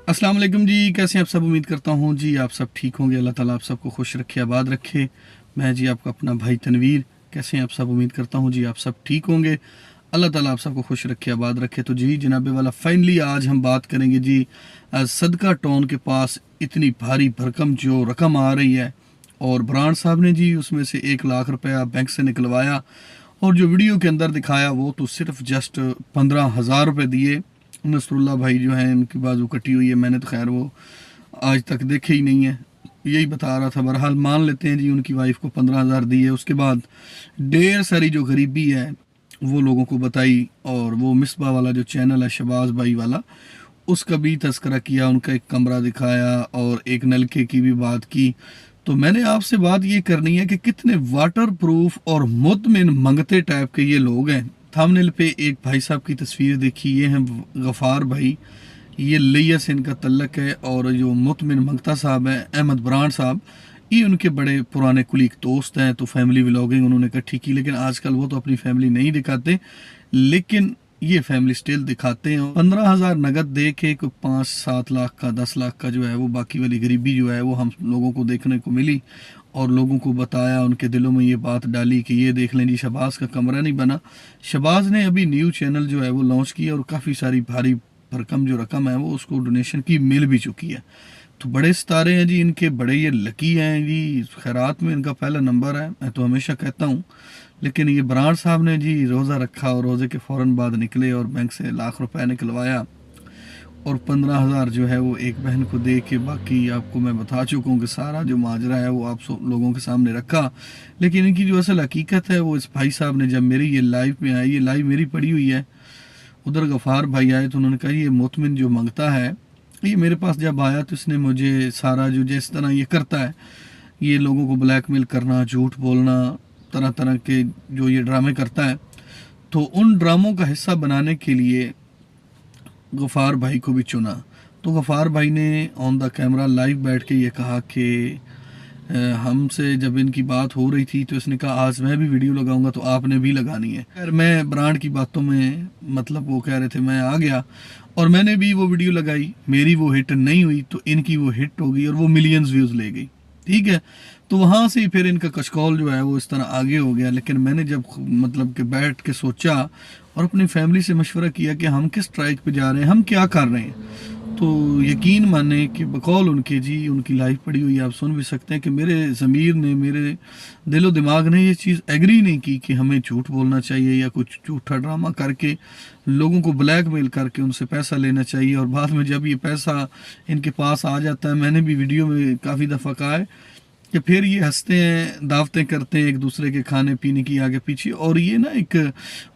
अस्सलाम वालेकुम जी, कैसे हैं आप सब। उम्मीद करता हूँ जी आप सब ठीक होंगे। अल्लाह ताला आप सबको खुश रखे, आबाद रखे। मैं जी आपका अपना भाई तनवीर। कैसे हैं आप सब। उम्मीद करता हूँ जी आप सब ठीक होंगे। अल्लाह ताला आप सबको खुश रखे, आबाद रखे। तो जी जनाबे वाला फाइनली आज हम बात करेंगे जी सदका टाउन के पास इतनी भारी भरकम जो रकम आ रही है, और ब्रांड साहब ने जी उसमें से 1 लाख रुपया बैंक से निकलवाया, और जो वीडियो के अंदर दिखाया वो तो सिर्फ जस्ट 15,000 रुपये दिए। नसरुल्ला भाई जो हैं उनकी बाजू कटी हुई है, मैंने तो खैर वो आज तक देखे ही नहीं है, यही बता रहा था। बहरहाल मान लेते हैं जी उनकी वाइफ को 15,000 दिए। उसके बाद ढेर सारी जो गरीबी है वो लोगों को बताई, और वो मिसबा वाला जो चैनल है शबाज भाई वाला, उसका भी तस्करा किया, उनका एक कमरा दिखाया और एक नलके की भी बात की। तो मैंने आपसे बात ये करनी है कि कितने वाटर प्रूफ और मुतमिन मंगते टाइप के ये लोग हैं। थंबनेल पे एक भाई साहब की तस्वीर देखी, ये हैं गफ़ार भाई, ये लिया से इनका तल्लक है। और जो मुतमिन मंगता साहब हैं अहमद ब्रांड साहब, ये उनके बड़े पुराने कुलीग दोस्त हैं। तो फैमिली व्लॉगिंग उन्होंने इकट्ठी की, लेकिन आजकल वो तो अपनी फैमिली नहीं दिखाते, लेकिन ये फैमिली स्टिल दिखाते हैं। 15,000 नगद दे के कोई 5-7 लाख का 10 लाख का जो है वो बाकी वाली गरीबी जो है वो हम लोगों को देखने को मिली, और लोगों को बताया, उनके दिलों में ये बात डाली कि ये देख लें जी शबाज का कमरा नहीं बना। शबाज ने अभी न्यू चैनल जो है वो लॉन्च किया, और काफ़ी सारी भारी भरकम जो रकम है वो उसको डोनेशन की मिल भी चुकी है। तो बड़े सितारे हैं जी इनके, बड़े ये लकी हैं जी, खैरात में इनका पहला नंबर है, मैं तो हमेशा कहता हूँ। लेकिन ये ब्रांड साहब ने जी रोज़ा रखा, और रोज़े के फ़ौरन बाद निकले और बैंक से लाख रुपए निकलवाया, और 15,000 जो है वो एक बहन को दे के, बाकी आपको मैं बता चुका हूँ कि सारा जो माजरा है वो आप सब लोगों के सामने रखा। लेकिन इनकी जो असल हकीकत है वो इस भाई साहब ने, जब मेरी ये लाइव में आई, ये लाइव मेरी पड़ी हुई है, उधर गफ़ार भाई आए तो उन्होंने कहा ये मुतमिन जो मंगता है, ये मेरे पास जब आया तो इसने मुझे सारा जो जिस तरह ये करता है, ये लोगों को ब्लैकमेल करना, झूठ बोलना, तरह तरह के जो ये ड्रामे करता है, तो उन ड्रामों का हिस्सा बनाने के लिए गफ़ार भाई को भी चुना। तो गफ़ार भाई ने ऑन द कैमरा लाइव बैठ के ये कहा कि हमसे जब इनकी बात हो रही थी तो इसने कहा आज मैं भी वीडियो लगाऊंगा तो आपने भी लगानी है। खैर मैं ब्रांड की बातों में, मतलब वो कह रहे थे, मैं आ गया और मैंने भी वो वीडियो लगाई। मेरी वो हिट नहीं हुई तो इनकी वो हिट हो गई और वो मिलियंस व्यूज़ ले गई, ठीक है। तो वहाँ से फिर इनका कशकौल जो है वो इस तरह आगे हो गया। लेकिन मैंने जब मतलब कि बैठ के सोचा और अपनी फैमिली से मशवरा किया कि हम किस ट्रैक पे जा रहे हैं, हम क्या कर रहे हैं, तो यकीन माने कि बकौल उनके जी, उनकी लाइफ पड़ी हुई आप सुन भी सकते हैं कि मेरे ज़मीर ने, मेरे दिलो दिमाग ने ये चीज़ एग्री नहीं की कि हमें झूठ बोलना चाहिए या कुछ झूठा ड्रामा करके लोगों को ब्लैकमेल करके उनसे पैसा लेना चाहिए। और बाद में जब ये पैसा इनके पास आ जाता है, मैंने भी वीडियो में काफ़ी दफ़ा कहा है कि फिर ये हंसते हैं, दावतें करते हैं एक दूसरे के खाने पीने की आगे पीछे, और ये ना एक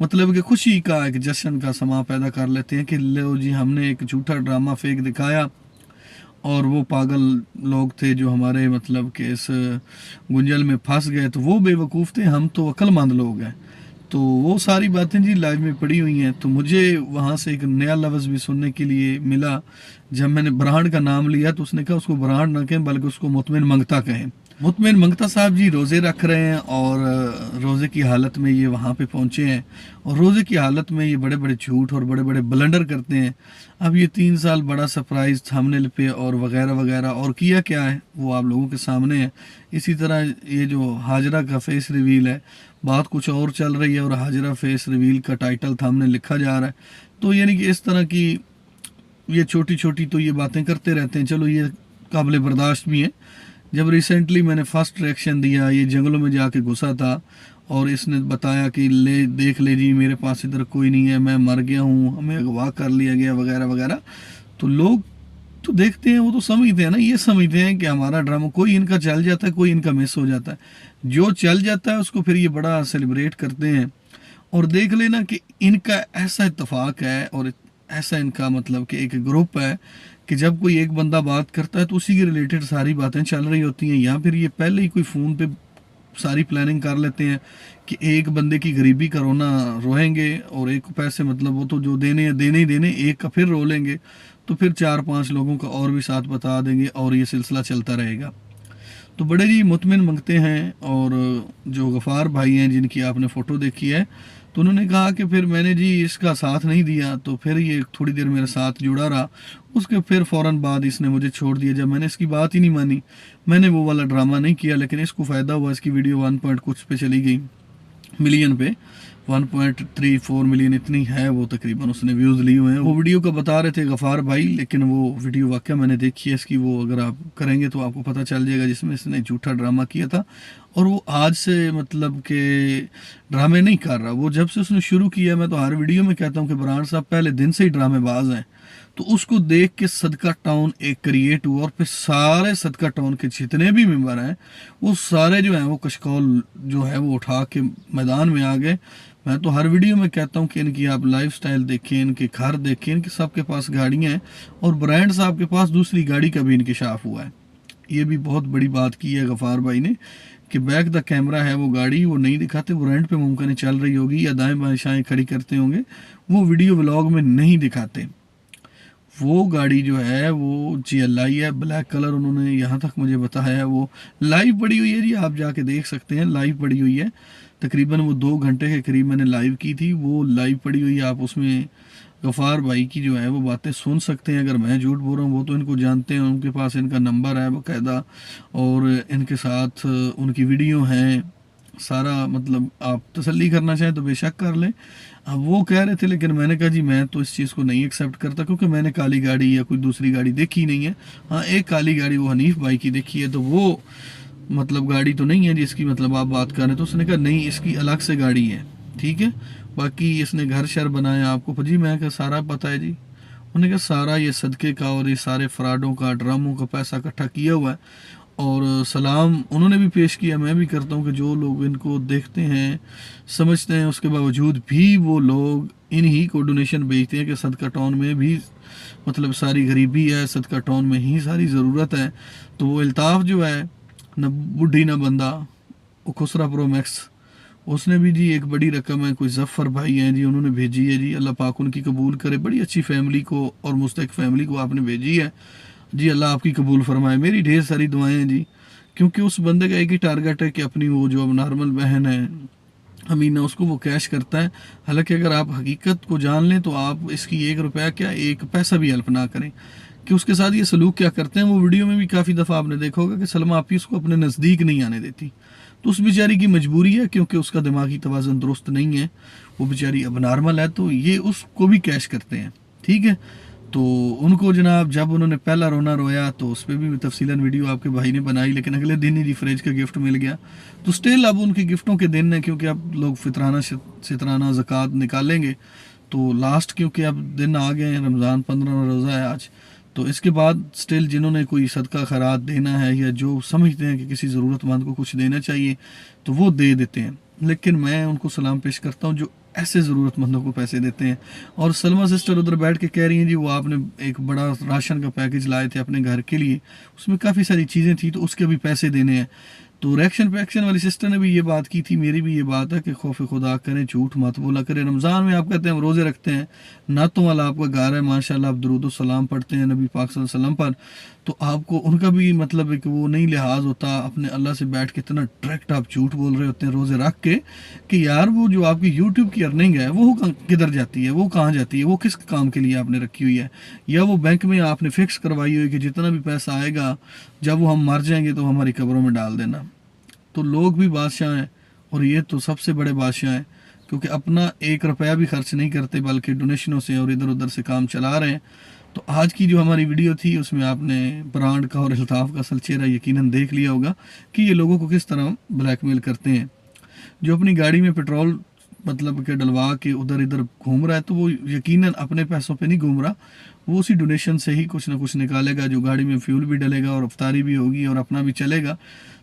मतलब कि खुशी का, एक जश्न का समा पैदा कर लेते हैं कि लो जी हमने एक झूठा ड्रामा फेक दिखाया, और वो पागल लोग थे जो हमारे मतलब कि इस गुंजल में फंस गए, तो वो बेवकूफ़ थे, हम तो अक्लमंद लोग हैं। तो वो सारी बातें जी लाइव में पड़ी हुई हैं। तो मुझे वहाँ से एक नया लफ्ज़ भी सुनने के लिए मिला। जब मैंने ब्रांड का नाम लिया तो उसने कहा उसको ब्रांड ना कहें बल्कि उसको मुतमिन मंगता कहें। मुतमिन मंगता साहब जी रोज़े रख रहे हैं, और रोज़े की हालत में ये वहाँ पे पहुँचे हैं, और रोज़े की हालत में ये बड़े बड़े झूठ और बड़े बड़े ब्लंडर करते हैं। अब ये 3 साल बड़ा सरप्राइज़ थंबनेल पे और वगैरह वगैरह, और किया क्या है वो आप लोगों के सामने है। इसी तरह ये जो हाजरा का फेस रिवील है, बात कुछ और चल रही है और हाजरा फेस रिवील का टाइटल थंबनेल लिखा जा रहा है। तो यानी कि इस तरह की ये छोटी छोटी तो ये बातें करते रहते हैं। चलो ये काबिल बर्दाश्त भी है। जब रिसेंटली मैंने फर्स्ट रिएक्शन दिया, ये जंगलों में जाके घुसा था और इसने बताया कि ले देख ले जी मेरे पास इधर कोई नहीं है, मैं मर गया हूँ, हमें अगवा कर लिया गया वगैरह वगैरह, तो लोग तो देखते हैं, वो तो समझते हैं ना, ये समझते हैं कि हमारा ड्रामा कोई इनका चल जाता है, कोई इनका मिस हो जाता है। जो चल जाता है उसको फिर ये बड़ा सेलिब्रेट करते हैं। और देख लेना कि इनका ऐसा इत्तेफाक है और ऐसा इनका मतलब कि एक ग्रुप है कि जब कोई एक बंदा बात करता है तो उसी के रिलेटेड सारी बातें चल रही होती हैं, या फिर ये पहले ही कोई फ़ोन पे सारी प्लानिंग कर लेते हैं कि एक बंदे की गरीबी का रोना रोएंगे और एक पैसे मतलब वो तो जो देने हैं देने ही देने, एक का फिर रो लेंगे, तो फिर 4-5 लोगों का और भी साथ बता देंगे और ये सिलसिला चलता रहेगा। तो बड़े जी मुतमिन मंगते हैं। और जो गफ़ार भाई हैं जिनकी आपने फ़ोटो देखी है, तो उन्होंने कहा कि फिर मैंने जी इसका साथ नहीं दिया, तो फिर ये थोड़ी देर मेरे साथ जुड़ा रहा, उसके फिर फ़ौरन बाद इसने मुझे छोड़ दिया जब मैंने इसकी बात ही नहीं मानी। मैंने वो वाला ड्रामा नहीं किया, लेकिन इसको फ़ायदा हुआ, इसकी वीडियो 1 पॉइंट कुछ पे चली गई मिलियन पे, 1.34 मिलियन इतनी है वो तकरीबन उसने व्यूज़ लिए हुए हैं। वो वीडियो का बता रहे थे गफ़ार भाई, लेकिन वो वीडियो वाकई मैंने देखी है इसकी, वो अगर आप करेंगे तो आपको पता चल जाएगा, जिसमें इसने झूठा ड्रामा किया था। और वो आज से मतलब के ड्रामे नहीं कर रहा, वो जब से उसने शुरू किया, मैं तो हर वीडियो में कहता हूँ कि बराड़ साहब पहले दिन से ही ड्रामेबाज हैं। तो उसको देख के सदका टाउन एक क्रिएट हुआ, और फिर सारे सदका टाउन के जितने भी मेंबर हैं वो सारे जो हैं वो कशकौल जो है वो उठा के मैदान में आ गए। मैं तो हर वीडियो में कहता हूँ कि इनकी आप लाइफस्टाइल देखें, इनके घर देखें, इनके सबके पास गाड़ियाँ हैं, और ब्रांड साहब के पास दूसरी गाड़ी का भी इंकशाफ हुआ है। ये भी बहुत बड़ी बात की है गफ़ार भाई ने कि बैक द कैमरा है वो गाड़ी वो नहीं दिखाते, वो रेंट पे मुमकिन चल रही होगी या दाएं बाएं शाएं खड़ी करते होंगे, वो वीडियो व्लॉग में नहीं दिखाते। वो गाड़ी जो है वो GLI है, ब्लैक कलर, उन्होंने यहाँ तक मुझे बताया है। वो लाइव पड़ी हुई है जी, आप जाके देख सकते हैं, लाइव पड़ी हुई है। तकरीबन वो 2 घंटे के करीब मैंने लाइव की थी, वो लाइव पड़ी हुई है। आप उसमें गफ़ार भाई की जो है वो बातें सुन सकते हैं। अगर मैं झूठ बोल रहा हूँ, वो तो इनको जानते हैं, उनके पास इनका नंबर है बाकायदा, और इनके साथ उनकी वीडियो हैं सारा। मतलब आप तसल्ली करना चाहें तो बेशक कर लें। अब वो कह रहे थे, लेकिन मैंने कहा जी मैं तो इस चीज़ को नहीं एक्सेप्ट करता, क्योंकि मैंने काली गाड़ी या कोई दूसरी गाड़ी देखी नहीं है। हाँ, एक काली गाड़ी वो हनीफ भाई की देखी है, तो वो मतलब गाड़ी तो नहीं है जिसकी मतलब आप बात कर रहे हैं। तो उसने कहा नहीं, इसकी अलग से गाड़ी है, ठीक है। बाकी इसने घर शर बनाया आपको जी, मैं कहा सारा पता है जी। उन्होंने कहा सारा ये सदक़े का और ये सारे फ्रॉडों का, ड्रामों का पैसा इकट्ठा किया हुआ है। और सलाम उन्होंने भी पेश किया, मैं भी करता हूँ कि जो लोग इनको देखते हैं, समझते हैं, उसके बावजूद भी वो लोग इन्हीं को डोनेशन भेजते हैं कि सदका टाउन में भी मतलब सारी गरीबी है, सदका टाउन में ही सारी ज़रूरत है। तो वो अल्ताफ़ जो है, न बुढ़ी न बंदा, वो खुसरा प्रो मैक्स, उसने भी जी एक बड़ी रकम है, कोई जफ़र भाई हैं जी, उन्होंने भेजी है जी, अल्लाह पाक उनकी कबूल करे। बड़ी अच्छी फैमिली को और मुस्तक फैमिली को आपने भेजी है जी, अल्लाह आपकी कबूल फरमाए। मेरी ढेर सारी दुआएं हैं जी, क्योंकि उस बंदे का एक ही टारगेट है कि अपनी वो जो अब नॉर्मल बहन है अमीना, उसको वो कैश करता है। हालांकि अगर आप हकीकत को जान लें तो आप इसकी 1 रुपया क्या 1 पैसा भी हेल्प ना करें कि उसके साथ ये सलूक क्या करते हैं। वो वीडियो में भी काफ़ी दफ़ा आपने देखा होगा कि सलमा आपी उसको अपने नज़दीक नहीं आने देती। तो उस बेचारी की मजबूरी है, क्योंकि उसका दिमागी तवाज़ुन दुरुस्त नहीं है, वो बेचारी अब नॉर्मल है, तो ये उसको भी कैश करते हैं, ठीक है। तो उनको जनाब जब उन्होंने पहला रोना रोया तो उस पर भी तफसीलन वीडियो आपके भाई ने बनाई, लेकिन अगले दिन ही जी फ्रिज का गिफ्ट मिल गया। तो स्टिल अब उनके गिफ्टों के दिन है, क्योंकि अब लोग फितराना शितराना ज़कात निकालेंगे, तो लास्ट क्योंकि अब दिन आ गए हैं, रमज़ान 15 रोज़ा है आज। तो इसके बाद स्टिल जिन्होंने कोई सदका खैरात देना है या जो समझते हैं कि किसी ज़रूरतमंद को कुछ देना चाहिए तो वो दे देते हैं। लेकिन मैं उनको सलाम पेश करता हूँ जो ऐसे ज़रूरतमंदों को पैसे देते हैं। और सलमा सिस्टर उधर बैठ के कह रही हैं जी वो आपने एक बड़ा राशन का पैकेज लाए थे अपने घर के लिए, उसमें काफ़ी सारी चीज़ें थी, तो उसके भी पैसे देने हैं। तो रिएक्शन पे एक्शन वाली सिस्टर ने भी ये बात की थी, मेरी भी ये बात है कि खौफ खुदा करें, झूठ मत बोला करें। रमज़ान में आप कहते हैं हम रोज़े रखते हैं, नातों वाला आपका घर है, माशाल्लाह आप दुरूद सलाम पढ़ते हैं नबी पाक सल्लल्लाहु अलैहि वसल्लम पर, तो आपको उनका भी मतलब है कि वो नहीं लिहाज होता अपने अल्लाह से बैठ के इतना डायरेक्ट आप झूठ बोल रहे होते हैं रोज़े रख के कि यार वो जो आपकी यूट्यूब की अर्निंग है वो किधर जाती है, वो कहाँ जाती है, वो किस काम के लिए आपने रखी हुई है, या वो बैंक में आपने फिक्स करवाई हुई है कि जितना भी पैसा आएगा जब वो हम मर जाएंगे तो हमारी कब्रों में डाल देना। तो लोग भी बादशाह हैं, और ये तो सबसे बड़े बादशाह हैं, क्योंकि अपना 1 रुपया भी खर्च नहीं करते बल्कि डोनेशनों से और इधर उधर से काम चला रहे हैं। तो आज की जो हमारी वीडियो थी उसमें आपने ब्रांड का और अल्ताफ़ का असल चेहरा यकीनन देख लिया होगा कि ये लोगों को किस तरह ब्लैकमेल करते हैं। जो अपनी गाड़ी में पेट्रोल मतलब के डलवा के उधर इधर घूम रहा है, तो वो यकीनन अपने पैसों पे नहीं घूम रहा, वो उसी डोनेशन से ही कुछ ना कुछ निकालेगा, जो गाड़ी में फ्यूल भी डलेगा और अफ्तारी भी होगी और अपना भी चलेगा।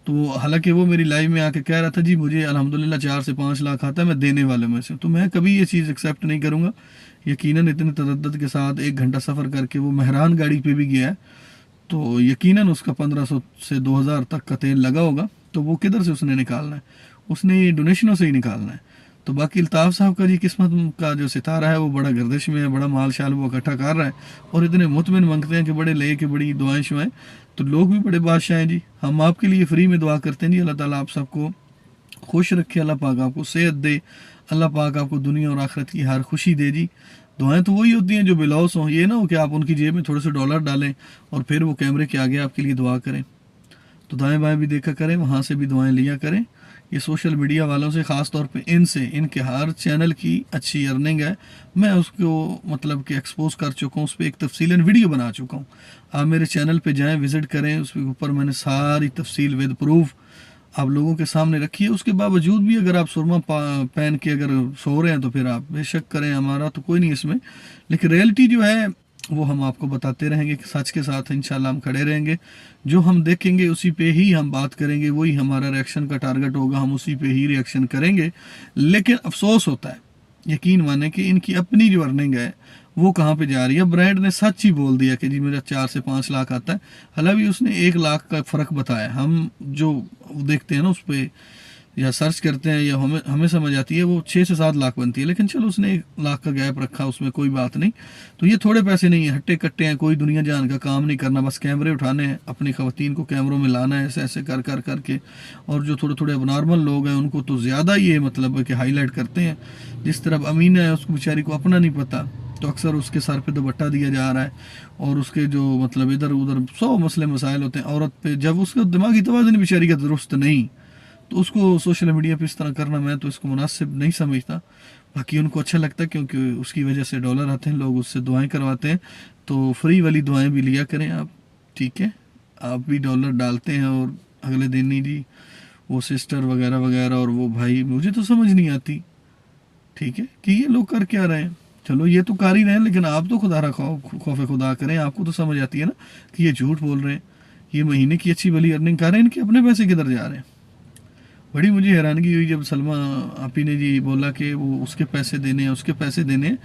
तो हालांकि वो मेरी लाइव में आके कह रहा था जी मुझे अल्हम्दुलिल्लाह 4 से 5 लाख आता है, मैं देने वाले में से, तो मैं कभी ये चीज़ एक्सेप्ट नहीं करूँगा। यकीनन इतने तदद्दुद के साथ 1 घंटा सफ़र करके वो मेहरान गाड़ी पे भी गया है, तो यकीनन उसका 1500 से 2000 तक का तेल लगा होगा, तो वो किधर से उसने निकालना है, उसने डोनेशनों से ही निकालना है। तो बाकी अल्ताफ़ साहब का जी किस्मत का जो सितारा है वो बड़ा गर्दिश में है, बड़ा माल शाल वो इकट्ठा कर रहा है, और इतने मुतमिन मांगते हैं कि बड़े ले के बड़ी दुआएं शुआएं। तो लोग भी बड़े बादशाह हैं जी, हम आपके लिए फ्री में दुआ करते हैं जी, अल्लाह ताला आप सबको खुश रखे, अल्लाह पाक आपको सेहत दे, अल्लाह पाक आपको दुनिया और आखिरत की हर खुशी दे जी। दुआएं तो वही होती हैं जो बिलौस हों, ये ना हो कि आप उनकी जेब में थोड़े से डॉलर डालें और फिर वो कैमरे के आगे आपके लिए दुआ करें। तो दाएं बाएं भी देखा करें, वहाँ से भी दुआएं लिया करें। ये सोशल मीडिया वालों से, ख़ास तौर पे इनसे, इनके हर चैनल की अच्छी अर्निंग है। मैं उसको मतलब कि एक्सपोज कर चुका हूँ, उस पर एक तफसीलन वीडियो बना चुका हूँ। आप मेरे चैनल पे जाएं, विज़िट करें, उसके ऊपर मैंने सारी तफसील विद प्रूफ आप लोगों के सामने रखी है। उसके बावजूद भी अगर आप सुरमा पहन के अगर सो रहे हैं तो फिर आप बेशक करें, हमारा तो कोई नहीं इसमें। लेकिन रियलिटी जो है वो हम आपको बताते रहेंगे कि सच के साथ इंशाल्लाह हम खड़े रहेंगे। जो हम देखेंगे उसी पे ही हम बात करेंगे, वही हमारा रिएक्शन का टारगेट होगा, हम उसी पे ही रिएक्शन करेंगे। लेकिन अफसोस होता है, यकीन माने कि इनकी अपनी जो अर्निंग है वो कहाँ पे जा रही है। ब्रांड ने सच ही बोल दिया कि जी मेरा 4 से 5 लाख आता है, हालांकि उसने 1 लाख का फ़र्क बताया। हम जो देखते हैं ना उस पर या सर्च करते हैं या हमें समझ आती है वो 6 से 7 लाख बनती है, लेकिन चलो उसने 1 लाख का गैप रखा, उसमें कोई बात नहीं। तो ये थोड़े पैसे नहीं है, हट्टे कट्टे हैं, कोई दुनिया जान का काम नहीं करना, बस कैमरे उठाने हैं, अपनी ख़वातीन को कैमरों में लाना है ऐसे ऐसे कर कर करके। और जो थोड़े थोड़े नॉर्मल लोग हैं उनको तो ज़्यादा ये मतलब कि हाईलाइट करते हैं। जिस तरफ अमीना है उसको बेचारी को अपना नहीं पता, तो अक्सर उसके सर पे दुपट्टा दिया जा रहा है और उसके जो मतलब इधर उधर 100 मसले मसाइल होते हैं औरत पे। जब उसका दिमागी तवाज़ुन बेचारी का दुरुस्त नहीं, तो उसको सोशल मीडिया पे इस तरह करना मैं तो इसको मुनासिब नहीं समझता। बाकी उनको अच्छा लगता है क्योंकि उसकी वजह से डॉलर आते हैं, लोग उससे दुआएं करवाते हैं। तो फ्री वाली दुआएं भी लिया करें आप, ठीक है। आप भी डॉलर डालते हैं और अगले दिन ही जी वो सिस्टर वगैरह वगैरह और वो भाई, मुझे तो समझ नहीं आती, ठीक है, कि ये लोग कर क्या रहे हैं। चलो ये तो कर ही रहे हैं, लेकिन आप तो खुदा खौफ खुदा करें, आपको तो समझ आती है ना कि ये झूठ बोल रहे हैं, ये महीने की अच्छी भली अर्निंग कर रहे हैं, इनके अपने पैसे किधर जा रहे हैं। बड़ी मुझे हैरानगी हुई जब सलमा आपी ने जी बोला कि वो उसके पैसे देने हैं, उसके पैसे देने हैं।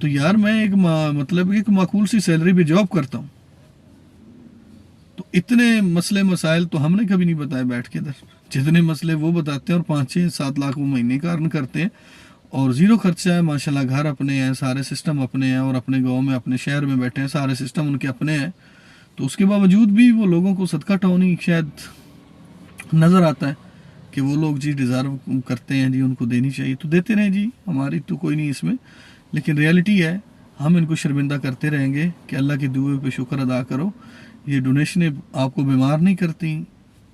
तो यार मैं एक मतलब एक माकूल सी सैलरी पे जॉब करता हूँ, तो इतने मसले मसाइल तो हमने कभी नहीं बताए बैठ के इधर। जितने मसले वो बताते हैं और 5-6-7 लाख वो महीने का अर्न करते हैं और ज़ीरो खर्चा है माशाल्लाह, घर अपने हैं, सारे सिस्टम अपने हैं और अपने गांव में अपने शहर में बैठे हैं, सारे सिस्टम उनके अपने हैं। तो उसके बावजूद भी वो लोगों को सदका टौनी शायद नज़र आता है कि वो लोग जी डिज़र्व करते हैं जी, उनको देनी चाहिए तो देते रहें जी, हमारी तो कोई नहीं इसमें। लेकिन रियलिटी है हम इनको शर्मिंदा करते रहेंगे कि अल्लाह की दुआ पे शुक्र अदा करो। ये डोनेशनें आपको बीमार नहीं करती,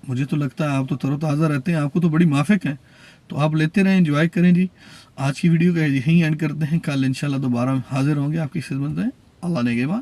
मुझे तो लगता है आप तो तरोताज़ा रहते हैं, आपको तो बड़ी माफिक है। तो आप लेते रहें, एंजॉय करें जी। आज की वीडियो का यहीं एंड करते हैं, कल इंशाल्लाह दोबारा हाजिर होंगे आपकी खिदमत में। अल्लाह ने के बाद।